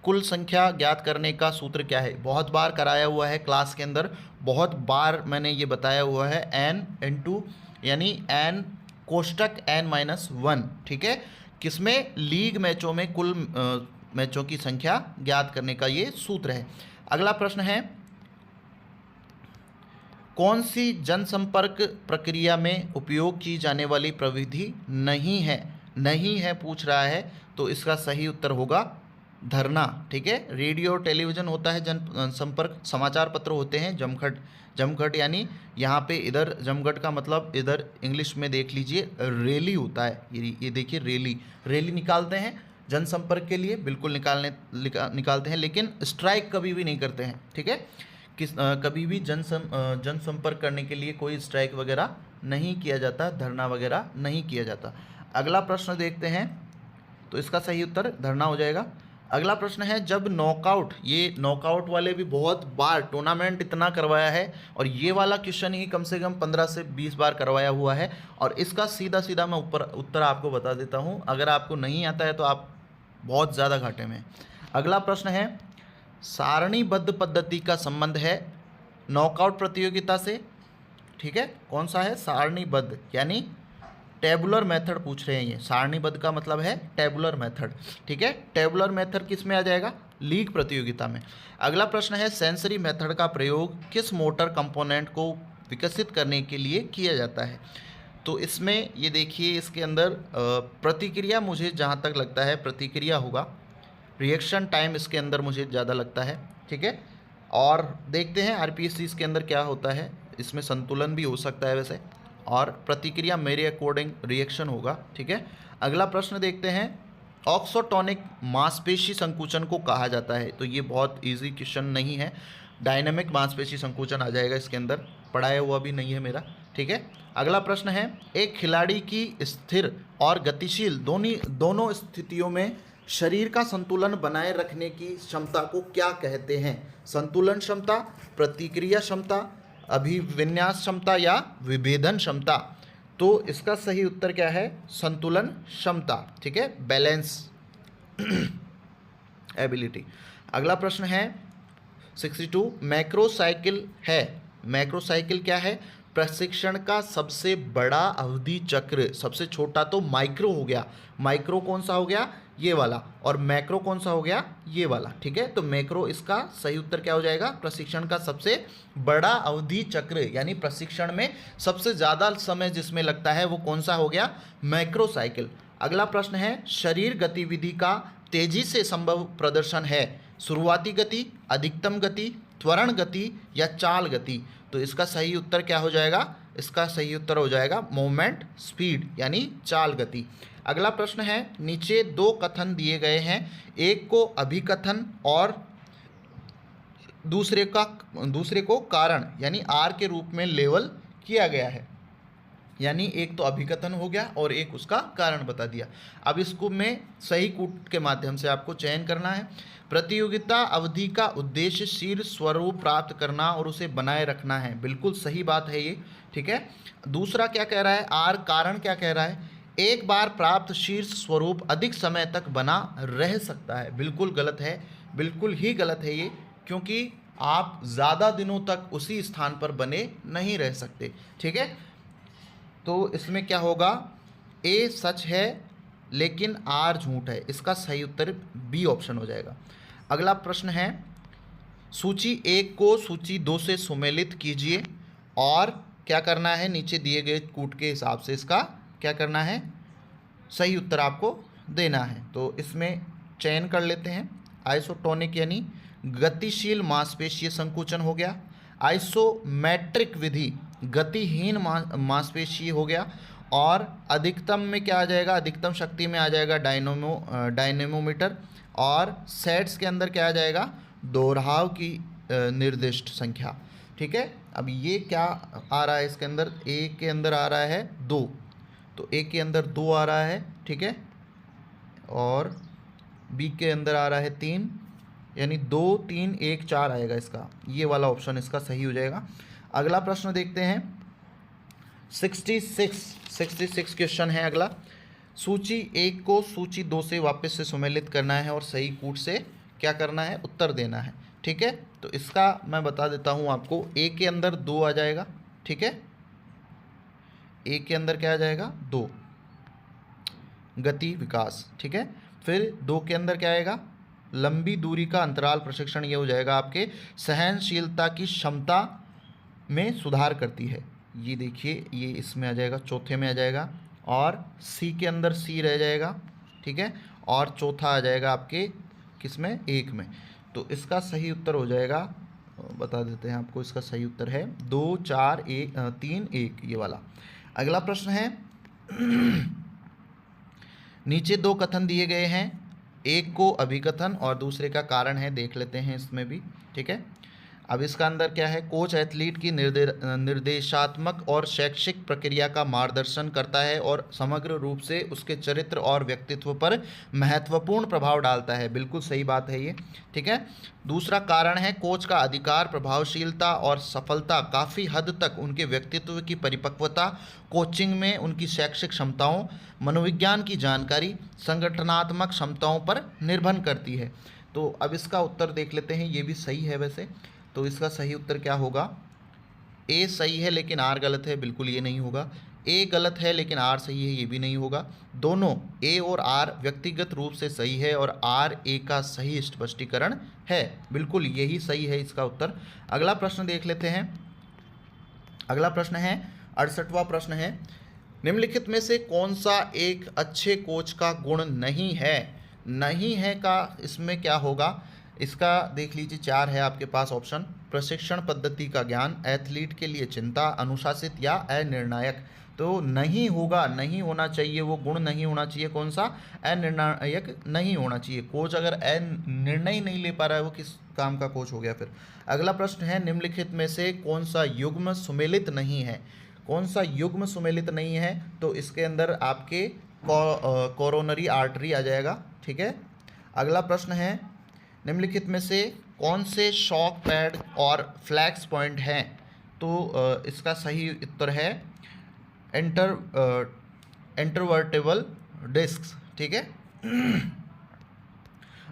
कुल संख्या ज्ञात करने का सूत्र क्या है? बहुत बार कराया हुआ है क्लास के अंदर, बहुत बार मैंने ये बताया हुआ है, n यानी n कोष्टक n-1, ठीक है। किसमें? लीग मैचों में कुल मैचों की संख्या ज्ञात करने का ये सूत्र है। अगला प्रश्न है, कौन सी जनसंपर्क प्रक्रिया में उपयोग की जाने वाली प्रविधि नहीं है? नहीं है पूछ रहा है, तो इसका सही उत्तर होगा धरना। ठीक है, रेडियो और टेलीविज़न होता है जन संपर्क, समाचार पत्र होते हैं जमघट। जमघट यानी यहाँ पे इधर जमघट का मतलब इधर इंग्लिश में देख लीजिए रैली होता है। ये देखिए रैली, रैली निकालते हैं जनसंपर्क के लिए, बिल्कुल निकालते हैं, लेकिन स्ट्राइक कभी भी नहीं करते हैं। ठीक है, कभी भी जनसंपर्क करने के लिए कोई स्ट्राइक वगैरह नहीं किया जाता, धरना वगैरह नहीं किया जाता। अगला प्रश्न देखते हैं, तो इसका सही उत्तर धरना हो जाएगा। अगला प्रश्न है, जब नॉकआउट, ये नॉकआउट वाले भी बहुत बार टूर्नामेंट इतना करवाया है, और ये वाला क्वेश्चन ही कम से कम 15 से 20 बार करवाया हुआ है, और इसका सीधा सीधा मैं ऊपर उत्तर आपको बता देता हूँ। अगर आपको नहीं आता है तो आप बहुत ज़्यादा घाटे में। अगला प्रश्न है, सारणीबद्ध पद्धति का संबंध है नॉकआउट प्रतियोगिता से। ठीक है, कौन सा है? सारणीबद्ध यानी टेबुलर मेथड पूछ रहे हैं ये। सारणीबद्ध का मतलब है टेबुलर मेथड। ठीक है, टेबुलर मेथड किस में आ जाएगा? लीग प्रतियोगिता में। अगला प्रश्न है, सेंसरी मेथड का प्रयोग किस मोटर कंपोनेंट को विकसित करने के लिए किया जाता है? तो इसमें ये देखिए, इसके अंदर प्रतिक्रिया, मुझे जहाँ तक लगता है प्रतिक्रिया होगा, रिएक्शन टाइम इसके अंदर मुझे ज़्यादा लगता है। ठीक है, और देखते हैं आरपीएससी इसके अंदर क्या होता है। इसमें संतुलन भी हो सकता है वैसे, और प्रतिक्रिया मेरे अकॉर्डिंग रिएक्शन होगा। ठीक है, अगला प्रश्न देखते हैं, ऑक्सोटोनिक मांसपेशी संकुचन को कहा जाता है। तो ये बहुत इजी क्वेश्चन नहीं है, डायनामिक मांसपेशी संकुचन आ जाएगा इसके अंदर, पढ़ाया हुआ भी नहीं है मेरा। ठीक है, अगला प्रश्न है, एक खिलाड़ी की स्थिर और गतिशील दोनों स्थितियों में शरीर का संतुलन बनाए रखने की क्षमता को क्या कहते हैं? संतुलन क्षमता, प्रतिक्रिया क्षमता, अभिविन्यास क्षमता या विभेदन क्षमता? तो इसका सही उत्तर क्या है? संतुलन क्षमता। ठीक है, बैलेंस एबिलिटी। अगला प्रश्न है 62, मैक्रोसाइकिल है। मैक्रोसाइकिल क्या है? प्रशिक्षण का सबसे बड़ा अवधि चक्र। सबसे छोटा तो माइक्रो हो गया, माइक्रो कौन सा हो गया? ये वाला, और मैक्रो कौन सा हो गया? ये वाला। ठीक है, तो मैक्रो इसका सही उत्तर क्या हो जाएगा? प्रशिक्षण का सबसे बड़ा अवधि चक्र, यानी प्रशिक्षण में सबसे ज़्यादा समय जिसमें लगता है वो कौन सा हो गया? Macro cycle. अगला प्रश्न है, शरीर गतिविधि का तेजी से संभव प्रदर्शन है। शुरुआती गति, अधिकतम गति, त्वरण गति या चाल गति? तो इसका सही उत्तर क्या हो जाएगा? इसका सही उत्तर हो जाएगा मोमेंट स्पीड, यानी चाल गति। अगला प्रश्न है, नीचे दो कथन दिए गए हैं, एक को अभिकथन और दूसरे को कारण यानी आर के रूप में लेबल किया गया है। यानी एक तो अभिकथन हो गया और एक उसका कारण बता दिया। अब इसको में सही कूट के माध्यम से आपको चयन करना है। प्रतियोगिता अवधि का उद्देश्य शीर्ष स्वरूप प्राप्त करना और उसे बनाए रखना है। बिल्कुल सही बात है ये। ठीक है, दूसरा क्या कह रहा है? आर कारण क्या कह रहा है? एक बार प्राप्त शीर्ष स्वरूप अधिक समय तक बना रह सकता है। बिल्कुल गलत है, बिल्कुल ही गलत है ये, क्योंकि आप ज़्यादा दिनों तक उसी स्थान पर बने नहीं रह सकते। ठीक है, तो इसमें क्या होगा? ए सच है लेकिन आर झूठ है। इसका सही उत्तर बी ऑप्शन हो जाएगा। अगला प्रश्न है, सूची 1 को सूची 2 से सुमेलित कीजिए और क्या करना है? नीचे दिए गए कूट के हिसाब से इसका क्या करना है? सही उत्तर आपको देना है। तो इसमें चयन कर लेते हैं। आइसोटोनिक यानी गतिशील मांसपेशीय संकुचन हो गया। आइसोमेट्रिक विधि गतिहीन मांसपेशी हो गया। और अधिकतम में क्या आ जाएगा? अधिकतम शक्ति में आ जाएगा डायनेमोमीटर। और सेट्स के अंदर क्या आ जाएगा? दोहराव की निर्दिष्ट संख्या। ठीक है, अब ये क्या आ रहा है इसके अंदर? ए के अंदर आ रहा है 2, तो ए के अंदर 2 आ रहा है। ठीक है, और बी के अंदर आ रहा है 3, यानी 2 3 1 4 आएगा इसका। ये वाला ऑप्शन इसका सही हो जाएगा। अगला प्रश्न देखते हैं 66 क्वेश्चन है अगला। सूची 1 को सूची 2 से वापस से सुमेलित करना है और सही कूट से क्या करना है? उत्तर देना है। ठीक है, तो इसका मैं बता देता हूँ आपको। ए के अंदर 2 आ जाएगा। ठीक है, ए के अंदर क्या आ जाएगा? 2 गति विकास। ठीक है, फिर 2 के अंदर क्या आएगा? लंबी दूरी का अंतराल प्रशिक्षण। ये हो जाएगा आपके सहनशीलता की क्षमता में सुधार करती है। ये देखिए, ये इसमें आ जाएगा, चौथे में आ जाएगा। और सी के अंदर सी रह जाएगा, ठीक है, और चौथा आ जाएगा आपके किसमें, 1 में। तो इसका सही उत्तर हो जाएगा, बता देते हैं आपको, इसका सही उत्तर है 2 4 1 3 1, ये वाला। अगला प्रश्न है नीचे 2 कथन दिए गए हैं, एक को अभिकथन और दूसरे का कारण है, देख लेते हैं इसमें भी, ठीक है। अब इसका अंदर क्या है, कोच एथलीट की निर्देशात्मक और शैक्षिक प्रक्रिया का मार्गदर्शन करता है और समग्र रूप से उसके चरित्र और व्यक्तित्व पर महत्वपूर्ण प्रभाव डालता है, बिल्कुल सही बात है ये, ठीक है। दूसरा कारण है, कोच का अधिकार, प्रभावशीलता और सफलता काफ़ी हद तक उनके व्यक्तित्व की परिपक्वता, कोचिंग में उनकी शैक्षिक क्षमताओं, मनोविज्ञान की जानकारी, संगठनात्मक क्षमताओं पर निर्भर करती है। तो अब इसका उत्तर देख लेते हैं, ये भी सही है वैसे। तो इसका सही उत्तर क्या होगा, ए सही है लेकिन आर गलत है, बिल्कुल ये नहीं होगा। ए गलत है लेकिन आर सही है, ये भी नहीं होगा। दोनों ए और आर व्यक्तिगत रूप से सही है और आर ए का सही स्पष्टीकरण है, बिल्कुल यही सही है इसका उत्तर। अगला प्रश्न देख लेते हैं। अगला प्रश्न है 68वां प्रश्न है, निम्नलिखित में से कौन सा एक अच्छे कोच का गुण नहीं है। नहीं है का इसमें क्या होगा, इसका देख लीजिए, 4 है आपके पास ऑप्शन। प्रशिक्षण पद्धति का ज्ञान, एथलीट के लिए चिंता, अनुशासित या अनिर्णायक। तो नहीं होगा, नहीं होना चाहिए, वो गुण नहीं होना चाहिए, कौन सा, अनिर्णायक नहीं होना चाहिए। कोच अगर निर्णय नहीं ले पा रहा है, वो किस काम का कोच हो गया फिर। अगला प्रश्न है, निम्नलिखित में से कौन सा युग्म सुमेलित नहीं है। कौन सा युग्म सुमेलित नहीं है, तो इसके अंदर आपके कोरोनरी आर्टरी आ जाएगा, ठीक है। अगला प्रश्न है, निम्नलिखित में से कौन से शॉक पैड और फ्लैक्स पॉइंट हैं। तो इसका सही उत्तर है इंटरवर्टेबल डिस्क्स, ठीक है।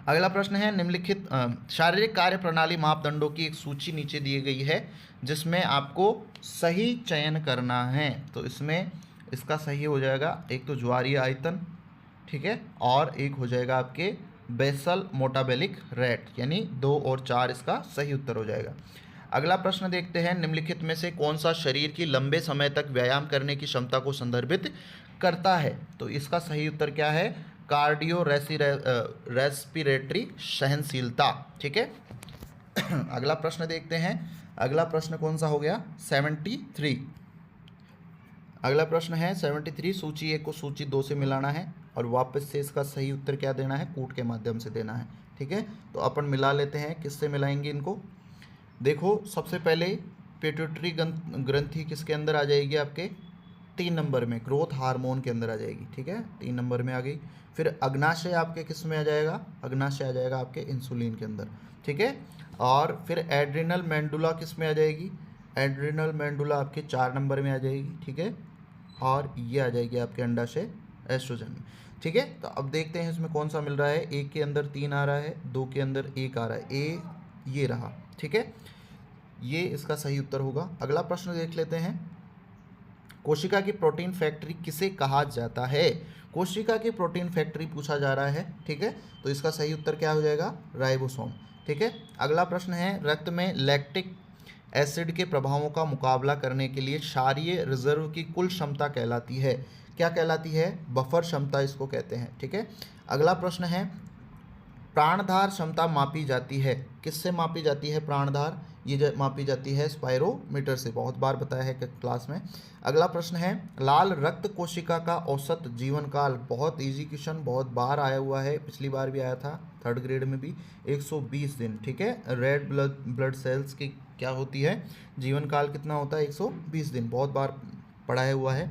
अगला प्रश्न है, निम्नलिखित शारीरिक कार्य प्रणाली मापदंडों की एक सूची नीचे दी गई है जिसमें आपको सही चयन करना है। तो इसमें इसका सही हो जाएगा, एक तो ज्वारीय आयतन, ठीक है, और एक हो जाएगा आपके बेसल मोटाबेलिक रेट, यानी 2 और 4 इसका सही उत्तर हो जाएगा। अगला प्रश्न देखते हैं, निम्नलिखित में से कौन सा शरीर की लंबे समय तक व्यायाम करने की क्षमता को संदर्भित करता है। तो इसका सही उत्तर क्या है, कार्डियो रेस्पिरेटरी सहनशीलता, ठीक है। अगला प्रश्न देखते हैं। अगला प्रश्न कौन सा हो गया, 73। अगला प्रश्न है 73, सूची 1 को सूची 2 से मिलाना है और वापस से इसका सही उत्तर क्या देना है, कूट के माध्यम से देना है, ठीक है। तो अपन मिला लेते हैं, किससे मिलाएंगे इनको। देखो, सबसे पहले पिट्यूटरी ग्रंथि किसके अंदर आ जाएगी, आपके 3 नंबर में, ग्रोथ हार्मोन के अंदर आ जाएगी, ठीक है, 3 नंबर में आ गई। फिर अग्नाशय आपके किस में आ जाएगा, अग्नाशय आ जाएगा आपके इंसुलिन के अंदर, ठीक है। और फिर एड्रिनल मेंडुला किस में आ जाएगी, एड्रिनल मेंडुला आपके 4 नंबर में आ जाएगी, ठीक है। और ये आ जाएगी आपके अंडाशय एस्ट्रोजन में, ठीक है। तो अब देखते हैं इसमें कौन सा मिल रहा है। 1 के अंदर 3 आ रहा है, 2 के अंदर 1 आ रहा है, ए ये रहा, ठीक है, ये इसका सही उत्तर होगा। अगला प्रश्न देख लेते हैं, कोशिका की प्रोटीन फैक्ट्री किसे कहा जाता है। कोशिका की प्रोटीन फैक्ट्री पूछा जा रहा है, ठीक है। तो इसका सही उत्तर क्या हो जाएगा, राइबोसोम, ठीक है। अगला प्रश्न है, रक्त में लैक्टिक एसिड के प्रभावों का मुकाबला करने के लिए क्षारीय रिजर्व की कुल क्षमता कहलाती है, क्या कहलाती है, बफर क्षमता इसको कहते हैं, ठीक है। अगला प्रश्न है, प्राणधार क्षमता मापी जाती है, किससे मापी जाती है प्राणधार, ये मापी जाती है स्पायरोमीटर से, बहुत बार बताया है क्लास में। अगला प्रश्न है, लाल रक्त कोशिका का औसत जीवन काल, बहुत इजी क्वेश्चन, बहुत बार आया हुआ है, पिछली बार भी आया था 3rd ग्रेड में भी, 120 दिन, ठीक है। रेड ब्लड सेल्स की क्या होती है, जीवन काल कितना होता है, 120 दिन, बहुत बार पढ़ाया हुआ है।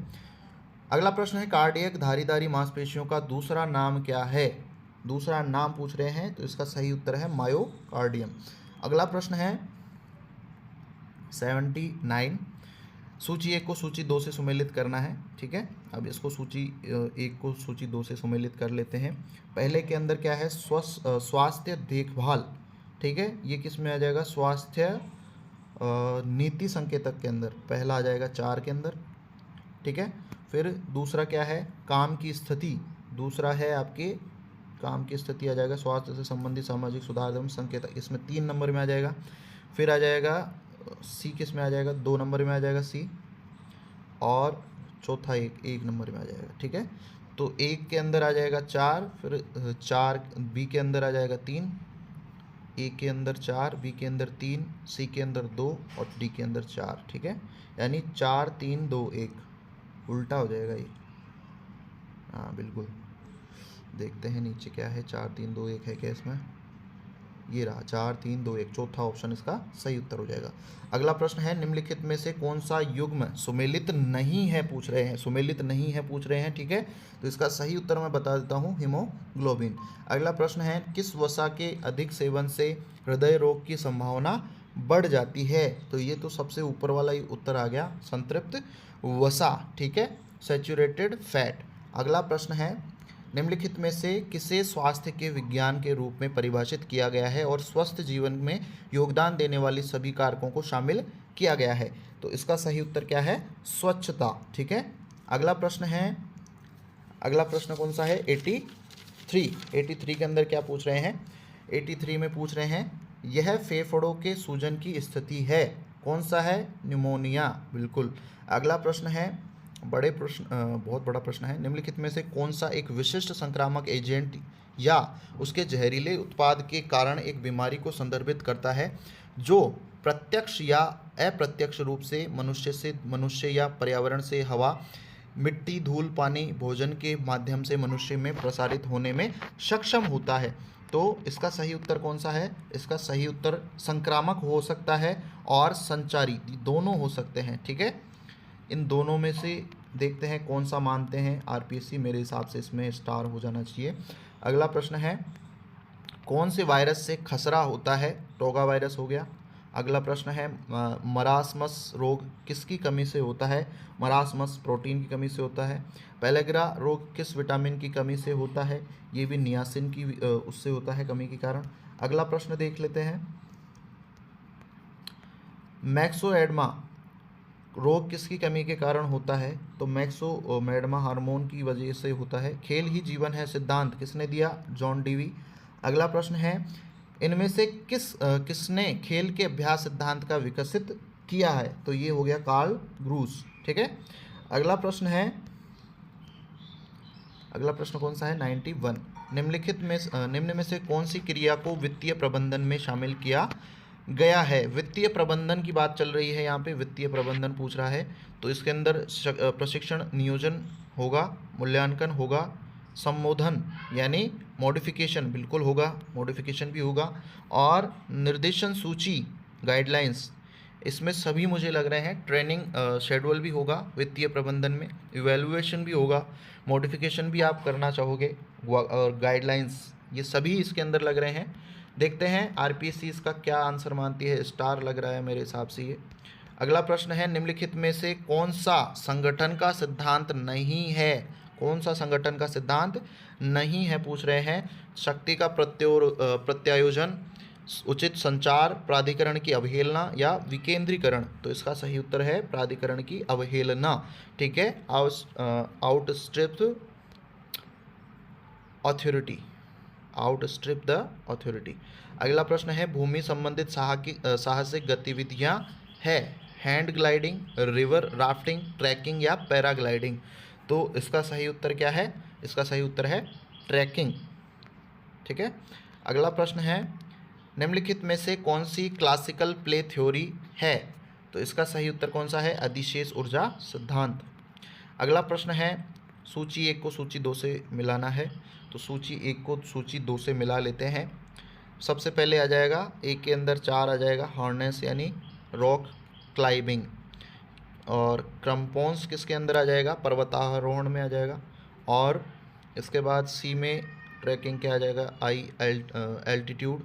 अगला प्रश्न है, कार्डियक धारीदारी मांसपेशियों का दूसरा नाम क्या है, दूसरा नाम पूछ रहे हैं, तो इसका सही उत्तर है मायोकार्डियम। अगला प्रश्न है 79, सूची 1 को सूची 2 से सुमेलित करना है, ठीक है। अब इसको सूची 1 को सूची 2 से सुमेलित कर लेते हैं। पहले के अंदर क्या है, स्वास्थ्य देखभाल, ठीक है, ये किस में आ जाएगा, स्वास्थ्य नीति संकेतक के अंदर पहला आ जाएगा 4 के अंदर, ठीक है। फिर दूसरा क्या है, काम की स्थिति, दूसरा है आपके काम की स्थिति आ जाएगा, स्वास्थ्य से संबंधित सामाजिक सुधार एवं संकेतक, इसमें 3 नंबर में आ जाएगा। फिर आ जाएगा सी, किस में आ जाएगा, 2 नंबर में आ जाएगा सी। और चौथा एक नंबर में आ जाएगा, ठीक है। तो 1 के अंदर आ जाएगा 4, फिर 4 बी के अंदर आ जाएगा 3, ए के अंदर 4, बी के अंदर 3, सी के अंदर 2 और डी के अंदर 4, ठीक है। यानी 4 3 2 1, उल्टा हो जाएगा ये। हाँ बिल्कुल, देखते हैं नीचे क्या है, 4 3 2 1 है क्या इसमें, ये रहा 4 3 2 1, चौथा ऑप्शन इसका सही उत्तर हो जाएगा। अगला प्रश्न है, निम्नलिखित में से कौन सा युग्म सुमेलित नहीं है पूछ रहे हैं, सुमेलित नहीं है पूछ रहे हैं, ठीक है। तो इसका सही उत्तर मैं बता देता हूँ, हीमोग्लोबिन। अगला प्रश्न है, किस वसा के अधिक सेवन से हृदय रोग की संभावना बढ़ जाती है। तो ये तो सबसे ऊपर वाला ही उत्तर आ गया, संतृप्त वसा, ठीक है, सैचुरेटेड फैट। अगला प्रश्न है, निम्नलिखित में से किसे स्वास्थ्य के विज्ञान के रूप में परिभाषित किया गया है और स्वस्थ जीवन में योगदान देने वाली सभी कारकों को शामिल किया गया है। तो इसका सही उत्तर क्या है, स्वच्छता, ठीक है। अगला प्रश्न है, अगला प्रश्न कौन सा है, 83 के अंदर क्या पूछ रहे हैं, 83 में पूछ रहे हैं, यह फेफड़ों के सूजन की स्थिति है, कौन सा है, न्यूमोनिया, बिल्कुल। अगला प्रश्न है, बहुत बड़ा प्रश्न है, निम्नलिखित में से कौन सा एक विशिष्ट संक्रामक एजेंट या उसके जहरीले उत्पाद के कारण एक बीमारी को संदर्भित करता है जो प्रत्यक्ष या अप्रत्यक्ष रूप से मनुष्य या पर्यावरण से हवा, मिट्टी, धूल, पानी, भोजन के माध्यम से मनुष्य में प्रसारित होने में सक्षम होता है। तो इसका सही उत्तर कौन सा है, इसका सही उत्तर संक्रामक हो सकता है और संचारी, दोनों हो सकते हैं, ठीक है। इन दोनों में से देखते हैं कौन सा मानते हैं आरपीएससी, मेरे हिसाब से इसमें स्टार हो जाना चाहिए। अगला प्रश्न है, कौन से वायरस से खसरा होता है, टोगा वायरस हो गया। अगला प्रश्न है, मरासमस रोग किसकी कमी से होता है, मरासमस प्रोटीन की कमी से होता है। पेलेग्रा रोग किस विटामिन की कमी से होता है, ये भी नियासिन की उससे होता है कमी के कारण। अगला प्रश्न देख लेते हैं, मैक्सोएडमा रोग किसकी कमी के कारण होता है, तो मैक्सोमेडमा हार्मोन की वजह से होता है। खेल ही जीवन है सिद्धांत किसने दिया, जॉन डीवी। अगला प्रश्न है, इनमें से किसने खेल के अभ्यास सिद्धांत का विकसित किया है, तो ये हो गया कार्ल ग्रूस, ठीक है। अगला प्रश्न है, अगला प्रश्न कौन सा है, 91, निम्न में से कौन सी क्रिया को वित्तीय प्रबंधन में शामिल किया गया है। वित्तीय प्रबंधन की बात चल रही है यहाँ पे, वित्तीय प्रबंधन पूछ रहा है, तो इसके अंदर प्रशिक्षण, नियोजन होगा, मूल्यांकन होगा, संबोधन यानी मॉडिफिकेशन बिल्कुल होगा, मॉडिफिकेशन भी होगा, और निर्देशन सूची गाइडलाइंस, इसमें सभी मुझे लग रहे हैं। ट्रेनिंग शेड्यूल भी होगा वित्तीय प्रबंधन में, इवैल्यूएशन भी होगा, मॉडिफिकेशन भी आप करना चाहोगे, और गाइडलाइंस, ये सभी इसके अंदर लग रहे हैं। देखते हैं आरपीएससी इसका क्या आंसर मानती है, स्टार लग रहा है मेरे हिसाब से ये। अगला प्रश्न है, निम्नलिखित में से कौन सा संगठन का सिद्धांत नहीं है, कौन सा संगठन का सिद्धांत नहीं है पूछ रहे हैं। शक्ति का प्रत्यायोजन, उचित संचार, प्राधिकरण की अवहेलना या विकेंद्रीकरण। तो इसका सही उत्तर है प्राधिकरण की अवहेलना, ठीक है, outstrip authority, outstrip the authority. अगला प्रश्न है, भूमि संबंधित साहसिक गतिविधियां है, hand gliding, river rafting, trekking या पैराग्लाइडिंग। तो इसका सही उत्तर क्या है, इसका सही उत्तर है ट्रैकिंग, ठीक है। अगला प्रश्न है, निम्नलिखित में से कौन सी क्लासिकल प्ले थ्योरी है, तो इसका सही उत्तर कौन सा है, अधिशेष ऊर्जा सिद्धांत। अगला प्रश्न है, सूची 1 को सूची 2 से मिलाना है, तो सूची 1 को सूची 2 से मिला लेते हैं। सबसे पहले आ जाएगा 1 के अंदर 4 आ जाएगा, हार्नेस यानी रॉक क्लाइंबिंग, और क्रम्पोन्स किसके अंदर आ जाएगा, पर्वतारोहण में आ जाएगा, और इसके बाद सी में ट्रैकिंग क्या आ जाएगा, एल्टीट्यूड,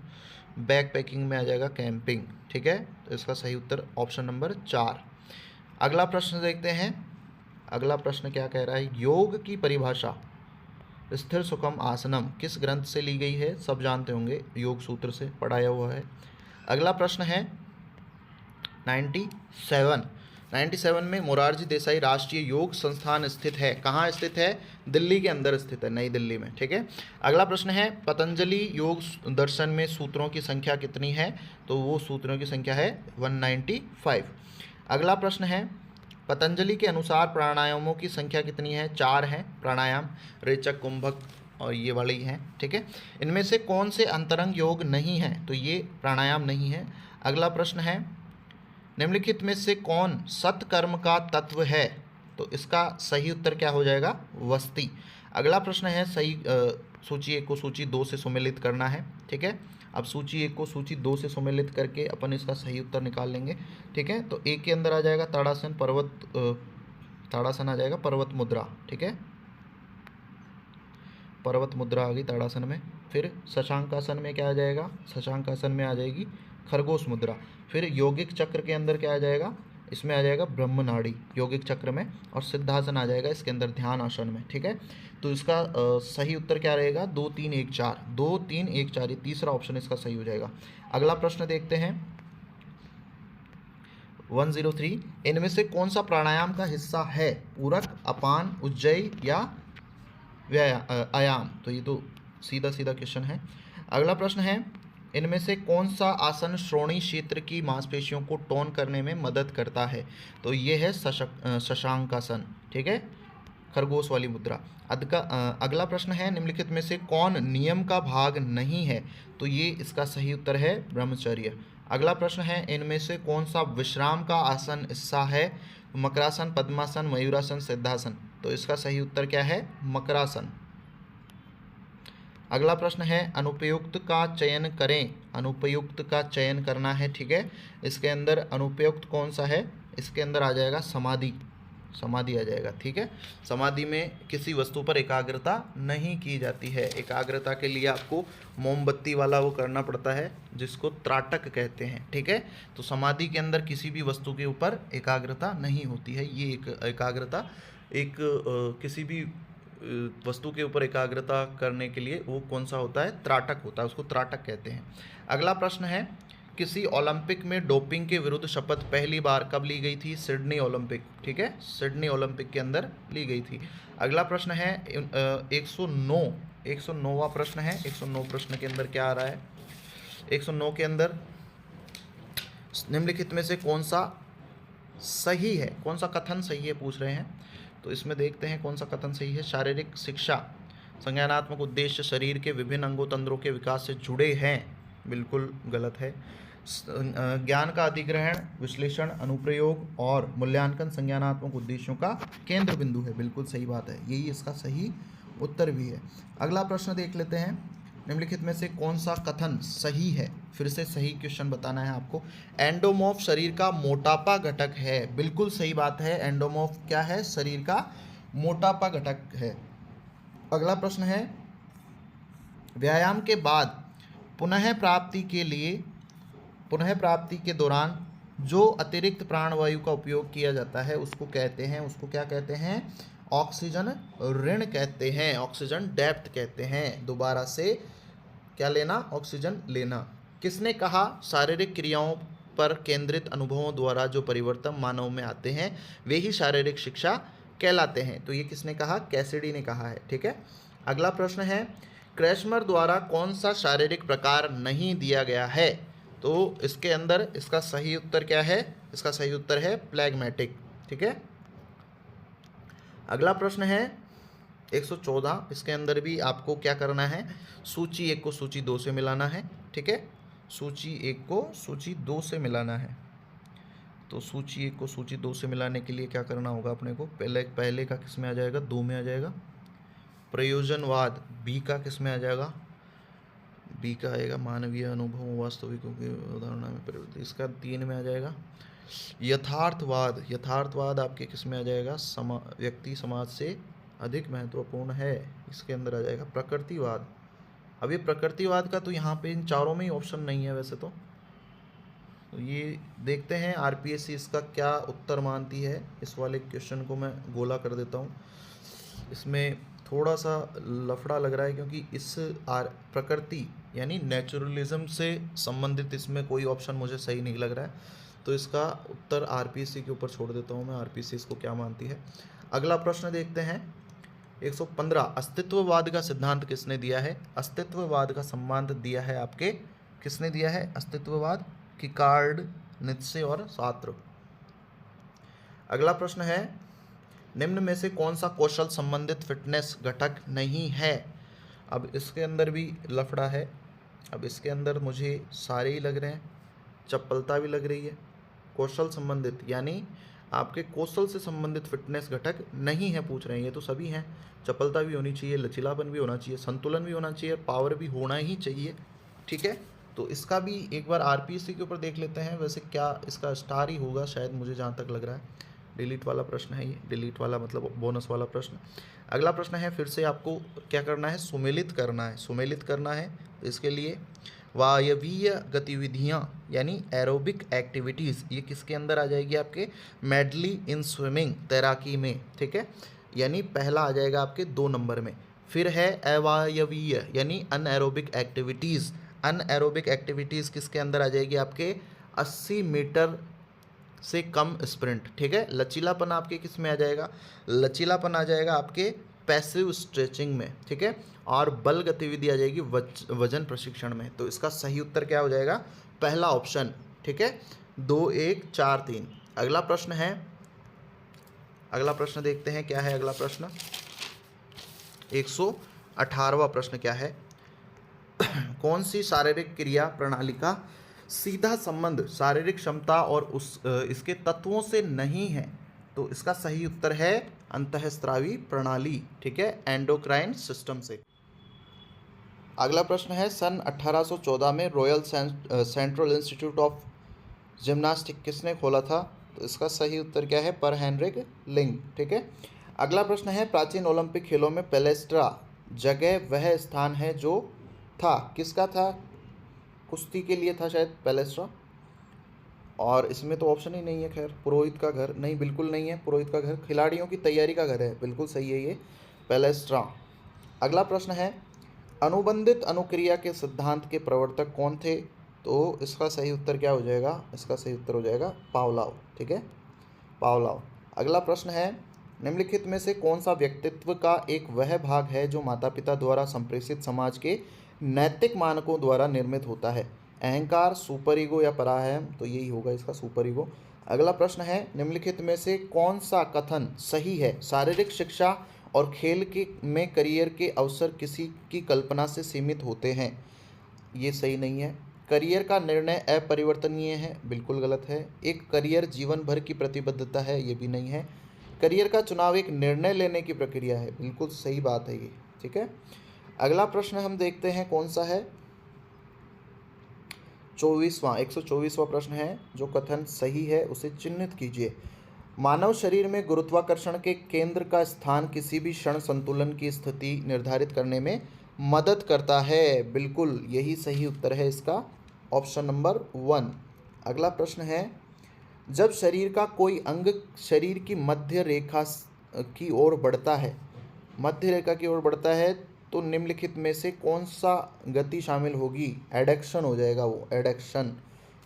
बैक पैकिंग में आ जाएगा कैंपिंग, ठीक है। तो इसका सही उत्तर ऑप्शन नंबर 4। अगला प्रश्न देखते हैं, अगला प्रश्न क्या कह रहा है, योग की परिभाषा स्थिर सुखम आसनम किस ग्रंथ से ली गई है, सब जानते होंगे, योग सूत्र से पढ़ाया हुआ है। अगला प्रश्न है 97 में मोरारजी देसाई राष्ट्रीय योग संस्थान स्थित है, कहाँ स्थित है, दिल्ली के अंदर स्थित है, नई दिल्ली में, ठीक है। अगला प्रश्न है, पतंजलि योग दर्शन में सूत्रों की संख्या कितनी है, तो वो सूत्रों की संख्या है 195। अगला प्रश्न है, पतंजलि के अनुसार प्राणायामों की संख्या कितनी है? 4 है प्राणायाम, रेचक, कुंभक और ये वाले ही हैं, ठीक है। इनमें से कौन से अंतरंग योग नहीं है? तो ये प्राणायाम नहीं है। अगला प्रश्न है, निम्नलिखित में से कौन सत्कर्म का तत्व है? तो इसका सही उत्तर क्या हो जाएगा? वस्ती। अगला प्रश्न है, सूची 1 को सूची 2 से सुमेलित करना है, ठीक है। अब सूची 1 को सूची 2 से सुमेलित करके अपन इसका सही उत्तर निकाल लेंगे, ठीक है। तो 1 के अंदर आ जाएगा ताड़ासन, ताड़ासन आ जाएगा, पर्वत मुद्रा, ठीक है। पर्वत मुद्रा आ गई ताड़ासन में। फिर शशांकासन में क्या आ जाएगा? शशांकासन में आ जाएगी खरगोश मुद्रा। फिर यौगिक चक्र के अंदर क्या आ जाएगा? इसमें आ जाएगा ब्रह्मनाड़ी यौगिक चक्र में। और सिद्धासन आ जाएगा इसके अंदर ध्यान आसन में, ठीक है। तो इसका सही उत्तर क्या रहेगा? 2 3 1 4, 2 3 1 4, ये तीसरा ऑप्शन इसका सही हो जाएगा। अगला प्रश्न देखते हैं 103, इनमें से कौन सा प्राणायाम का हिस्सा है? पूरक, अपान, उज्जयी या आयाम? तो ये तो सीधा सीधा क्वेश्चन है। अगला प्रश्न है, इनमें से कौन सा आसन श्रोणी क्षेत्र की मांसपेशियों को टोन करने में मदद करता है? तो ये है शशांकासन, ठीक है, खरगोश वाली मुद्रा। अगला प्रश्न है, निम्नलिखित में से कौन नियम का भाग नहीं है? तो ये इसका सही उत्तर है ब्रह्मचर्य। अगला प्रश्न है, इनमें से कौन सा विश्राम का आसन हिस्सा है? मकरासन, पद्मासन, मयूरासन, सिद्धासन। तो इसका सही उत्तर क्या है? मकरासन। अगला प्रश्न है, अनुपयुक्त का चयन करें। अनुपयुक्त का चयन करना है, ठीक है। इसके अंदर अनुपयुक्त कौन सा है? इसके अंदर आ जाएगा समाधि, समाधि आ जाएगा, ठीक है। समाधि में किसी वस्तु पर एकाग्रता नहीं की जाती है। एकाग्रता के लिए आपको मोमबत्ती वाला वो करना पड़ता है जिसको त्राटक कहते हैं, ठीक है। तो समाधि के अंदर किसी भी वस्तु के ऊपर एकाग्रता नहीं होती है। ये एक एकाग्रता किसी भी वस्तु के ऊपर एकाग्रता करने के लिए वो कौन सा होता है? त्राटक होता है, उसको त्राटक कहते हैं। अगला प्रश्न है, किसी ओलंपिक में डोपिंग के विरुद्ध शपथ पहली बार कब ली गई थी? सिडनी ओलंपिक, ठीक है, सिडनी ओलंपिक के अंदर ली गई थी। अगला प्रश्न है 109वां प्रश्न है। 109 प्रश्न के अंदर क्या आ रहा है? 109 के अंदर निम्नलिखित में से कौन सा सही है? कौन सा कथन सही है पूछ रहे हैं। तो इसमें देखते हैं कौन सा कथन सही है। शारीरिक शिक्षा संज्ञानात्मक उद्देश्य शरीर के विभिन्न अंगों तंत्रों के विकास से जुड़े हैं, बिल्कुल गलत है। ज्ञान का अधिग्रहण, विश्लेषण, अनुप्रयोग और मूल्यांकन संज्ञानात्मक उद्देश्यों का केंद्र बिंदु है, बिल्कुल सही बात है, यही इसका सही उत्तर भी है। अगला प्रश्न देख लेते हैं, निम्नलिखित में से कौन सा कथन सही है? फिर से सही क्वेश्चन बताना है आपको। एंडोमॉर्फ शरीर का मोटापा घटक है, बिल्कुल सही बात है। एंडोमॉर्फ क्या है? शरीर का मोटापा घटक है। अगला प्रश्न है, व्यायाम के बाद पुनः प्राप्ति के दौरान जो अतिरिक्त प्राणवायु का उपयोग किया जाता है उसको कहते हैं, उसको क्या कहते हैं? ऑक्सीजन ऋण कहते हैं, ऑक्सीजन डेप्थ कहते हैं। दोबारा से क्या लेना? ऑक्सीजन लेना। किसने कहा? शारीरिक क्रियाओं पर केंद्रित अनुभवों द्वारा जो परिवर्तन मानव में आते हैं वे ही शारीरिक शिक्षा कहलाते हैं। तो ये किसने कहा? कैसिडी ने कहा है, ठीक है। अगला प्रश्न है, क्रैस्मर द्वारा कौन सा शारीरिक प्रकार नहीं दिया गया है? तो इसके अंदर इसका सही उत्तर क्या है? इसका सही उत्तर है प्लैग्मेटिक, ठीक है। अगला प्रश्न है 114, इसके अंदर भी आपको क्या करना है? सूची 1 को सूची 2 से मिलाना है, ठीक है। सूची 1 को सूची 2 से मिलाना है। तो सूची 1 को सूची 2 से मिलाने के लिए क्या करना होगा अपने को? पहले का किस में आ जाएगा? 2 में आ जाएगा। प्रयोजनवाद बी का किस में आ जाएगा? बी का आएगा। मानवीय अनुभव वास्तविकों के उदाहरण में प्रवृत्ति, इसका 3 में आ जाएगा। यथार्थवाद आपके किस में आ जाएगा? व्यक्ति समाज से अधिक महत्वपूर्ण है, इसके अंदर आ जाएगा। प्रकृतिवाद, अब ये प्रकृतिवाद का तो यहाँ पे इन चारों में ही ऑप्शन नहीं है वैसे तो ये देखते हैं आरपीएससी इसका क्या उत्तर मानती है। इस वाले क्वेश्चन को मैं गोला कर देता हूँ, इसमें थोड़ा सा लफड़ा लग रहा है क्योंकि इस प्रकृति यानी नेचुरलिज्म से संबंधित इसमें कोई ऑप्शन मुझे सही नहीं लग रहा है। तो इसका उत्तर आरपीएससी के ऊपर छोड़ देता हूँ मैं, आरपीएससी इसको क्या मानती है। अगला प्रश्न देखते हैं 115, अस्तित्ववाद का सिद्धांत किसने दिया है? अस्तित्ववाद का संबंध दिया है आपके, किसने दिया है अस्तित्ववाद? किकार्ड, नीत्शे और सार्त्र। अगला प्रश्न है, निम्न में से कौन सा कौशल संबंधित फिटनेस घटक नहीं है। अब इसके अंदर भी लफड़ा है। अब इसके अंदर मुझे सारे ही लग रहे हैं, चप्पलता भी लग रही है। कौशल संबंधित यानी आपके कौशल से संबंधित फिटनेस घटक नहीं है पूछ रहे हैं, ये तो सभी हैं। चपलता भी होनी चाहिए, लचीलापन भी होना चाहिए, संतुलन भी होना चाहिए, पावर भी होना ही चाहिए। ठीक है, तो इसका भी एक बार आरपीएससी के ऊपर देख लेते हैं। वैसे क्या इसका स्टार ही होगा शायद, मुझे जहाँ तक लग रहा है। डिलीट वाला प्रश्न है ये, डिलीट वाला मतलब बोनस वाला प्रश्न। अगला प्रश्न है, फिर से आपको क्या करना है, सुमेलित करना है। सुमेलित करना है तो इसके लिए वायवीय गतिविधियाँ यानी एरोबिक एक्टिविटीज़, ये किसके अंदर आ जाएगी आपके, मेडली इन स्विमिंग, तैराकी में। ठीक है, यानी पहला आ जाएगा आपके 2 नंबर में। फिर है अवायवीय यानी अनएरोबिक एक्टिविटीज़। अनएरोबिक एक्टिविटीज़ किसके अंदर आ जाएगी आपके, 80 मीटर से कम स्प्रिंट। ठीक है, लचीलापन आपके किस में आ जाएगा, लचीलापन आ जाएगा आपके पैसिव स्ट्रेचिंग में। ठीक है, और बल गतिविधि आ जाएगी वजन प्रशिक्षण में। तो इसका सही उत्तर क्या हो जाएगा, पहला ऑप्शन। ठीक है, 2 1 4 3। अगला प्रश्न है, अगला प्रश्न देखते हैं क्या है अगला प्रश्न। 118वां प्रश्न क्या है, कौन सी शारीरिक क्रिया प्रणाली का सीधा संबंध शारीरिक क्षमता और इसके तत्वों से नहीं है। तो इसका सही उत्तर है अंतःस्रावी प्रणाली। ठीक है, एंडोक्राइन सिस्टम से। अगला प्रश्न है, सन 1814 में royal central institute of gymnastic किसने खोला था। तो इसका सही उत्तर क्या है, पर हेनरिक लिंग। ठीक है, अगला प्रश्न है, प्राचीन ओलंपिक खेलों में पैलेस्ट्रा जगह वह स्थान है जो था, किसका था, कुश्ती के लिए था शायद पैलेस्ट्रा। और इसमें तो ऑप्शन ही नहीं है, खैर पुरोहित का घर नहीं, बिल्कुल नहीं है पुरोहित का घर, खिलाड़ियों की तैयारी का घर है, बिल्कुल सही है ये पैलेस्ट्रा। अगला प्रश्न है, अनुबंधित अनुक्रिया के सिद्धांत के प्रवर्तक कौन थे। तो इसका सही उत्तर क्या हो जाएगा, इसका सही उत्तर हो जाएगा पावलोव। ठीक है, पावलोव। अगला प्रश्न है, निम्नलिखित में से कौन सा व्यक्तित्व का एक वह भाग है जो माता पिता द्वारा संप्रेषित समाज के नैतिक मानकों द्वारा निर्मित होता है। अहंकार, सुपर ईगो या पराहम। तो यही होगा इसका, सुपर ईगो। अगला प्रश्न है, निम्नलिखित में से कौन सा कथन सही है, शारीरिक शिक्षा और खेल के में करियर के अवसर किसी की कल्पना से सीमित होते हैं। ये सही नहीं है। करियर का निर्णय अपरिवर्तनीय है, बिल्कुल गलत है। एक करियर जीवन भर की प्रतिबद्धता है, ये भी नहीं है। करियर का चुनाव एक निर्णय लेने की प्रक्रिया है, बिल्कुल सही बात है ये। ठीक है, अगला प्रश्न हम देखते हैं कौन सा है, 124वां प्रश्न है। जो कथन सही है उसे चिन्हित कीजिए। मानव शरीर में गुरुत्वाकर्षण के केंद्र का स्थान किसी भी क्षण संतुलन की स्थिति निर्धारित करने में मदद करता है, बिल्कुल यही सही उत्तर है इसका, ऑप्शन नंबर 1। अगला प्रश्न है, जब शरीर का कोई अंग शरीर की मध्य रेखा की ओर बढ़ता है, मध्य रेखा की ओर बढ़ता है, तो निम्नलिखित में से कौन सा गति शामिल होगी, एडक्शन हो जाएगा वो, एडक्शन।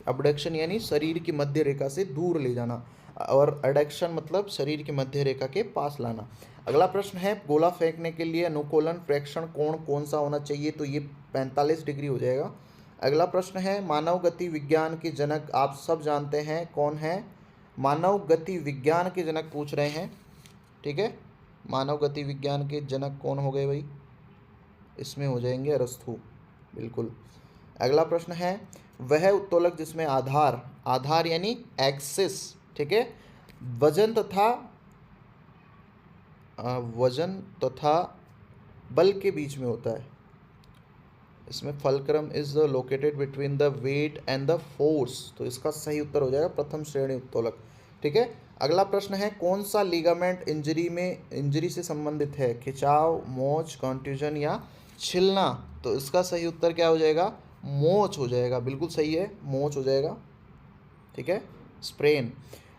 अबडक्शन यानी शरीर की मध्य रेखा से दूर ले जाना, और एडक्शन मतलब शरीर की मध्य रेखा के पास लाना। अगला प्रश्न है, गोला फेंकने के लिए अनुकूलन प्रेक्षण कोण कौन सा होना चाहिए। तो ये 45 डिग्री हो जाएगा। अगला प्रश्न है, मानव गति विज्ञान के जनक आप सब जानते हैं कौन है, मानव गति विज्ञान के जनक पूछ रहे हैं। ठीक है, मानव गति विज्ञान के जनक कौन हो गए भाई, इसमें हो जाएंगे अरस्तु, बिल्कुल। अगला प्रश्न है, वह उत्तोलक जिसमें आधार यानी एक्सिस, ठीक है, वजन तथा बल के बीच में होता है। इसमें fulcrum is located between the weight and the force. तो इसका सही उत्तर हो जाएगा प्रथम श्रेणी उत्तोलक। ठीक है, अगला प्रश्न है, कौन सा लिगामेंट इंजरी से संबंधित है, खिंचाव, मोच, कॉन्ट्यूजन या छिलना। तो इसका सही उत्तर क्या हो जाएगा, मोच हो जाएगा, बिल्कुल सही है, मोच हो जाएगा। ठीक है, स्प्रेन।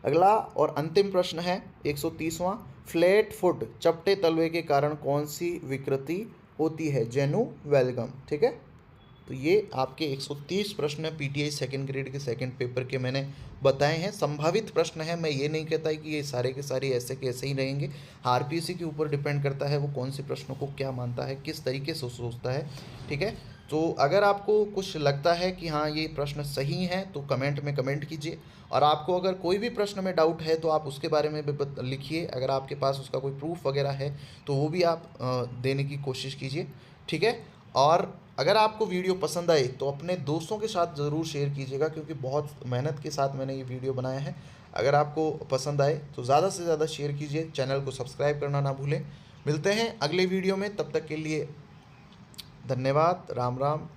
अगला और अंतिम प्रश्न है 130वां, फ्लैट फुट चपटे तलवे के कारण कौन सी विकृति होती है, जेनु वेलगम। ठीक है, तो ये आपके 130 प्रश्न पीटीआई सेकंड ग्रेड के सेकंड पेपर के मैंने बताए हैं। संभावित प्रश्न है, मैं ये नहीं कहता कि ये सारे के सारे ऐसे के ऐसे ही रहेंगे। आरपीएससी के ऊपर डिपेंड करता है वो कौन से प्रश्नों को क्या मानता है, किस तरीके से सोचता है। ठीक है, तो अगर आपको कुछ लगता है कि हाँ ये प्रश्न सही है तो कमेंट में कमेंट कीजिए, और आपको अगर कोई भी प्रश्न में डाउट है तो आप उसके बारे में भी लिखिए। अगर आपके पास उसका कोई प्रूफ वगैरह है तो वो भी आप देने की कोशिश कीजिए, ठीक है। और अगर आपको वीडियो पसंद आए तो अपने दोस्तों के साथ ज़रूर शेयर कीजिएगा, क्योंकि बहुत मेहनत के साथ मैंने ये वीडियो बनाया है। अगर आपको पसंद आए तो ज़्यादा से ज़्यादा शेयर कीजिए, चैनल को सब्सक्राइब करना ना भूलें। मिलते हैं अगले वीडियो में, तब तक के लिए धन्यवाद। राम राम।